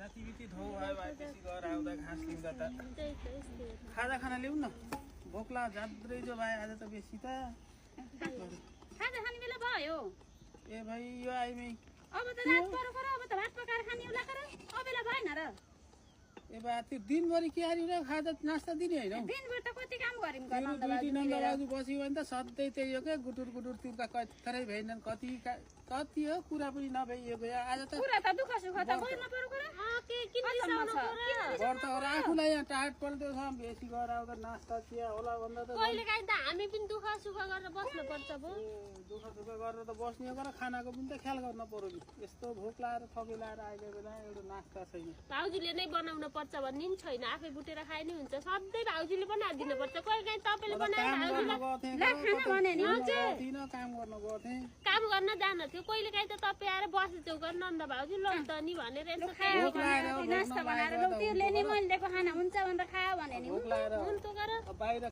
जतिबिति धौ भयो भएपछि घर आउँदा घाँस लिउँदा त खाजा खाना ल्याउँ न भोकला जात्रै जो भाइ आज त बेसी त खाजा खाने बेला भयो ए भाइ यो आइमै अब त रात परो अब त भात पकाएर खाने उला कर अब बेला भएन र ए बा त्यो दिनभरि के हारि र खाजा नास्ता दिने हैन हौ दिनभर त कति काम गरिम नन्दबाजु बस्यो भने त सधैँ त्यही हो के गुटुर गुटुर तिर्का कतरै भएनन् कति हो कुरा पनि नभइएको आज त कुरा त दुःख सुख त गर्न पर्यो कुरा के किन रिसाउनु पर्यो गर्दा आफूलाई यहाँ टाढ पर्दै छ बेसी घर आउँदा नास्ता चिया होला भन्दा त कहिले काहीँ त हामी पनि दुःख सुख गरेर बस्नु पर्छ भो दुःख सुख गरेर त बस्ने हो र खानाको पनि त ख्याल गर्न पर्यो नि यस्तो भोक लाएर थके लाएर आएको बेला एउटा नास्ता छैन भाउजूले नै बनाउनु पर्छ भन्ने नि छैन आफै बुटेर खाए नि हुन्छ सधैँ भाउजूले बनाइदिनु पर्छ कहिले काहीँ तपाईँले बनाएर काम गर्न गर्थेँ काम गर्न जान थियो कहिले काहीँ त तपाईँ आएर बसेछौ गर्न नन्द भाउजू ल त नि भनेर नास्ता बनाएर लौ तिरले नि मैले दिएको खाना हुन्छ भनेर खायो भने नि बाहिर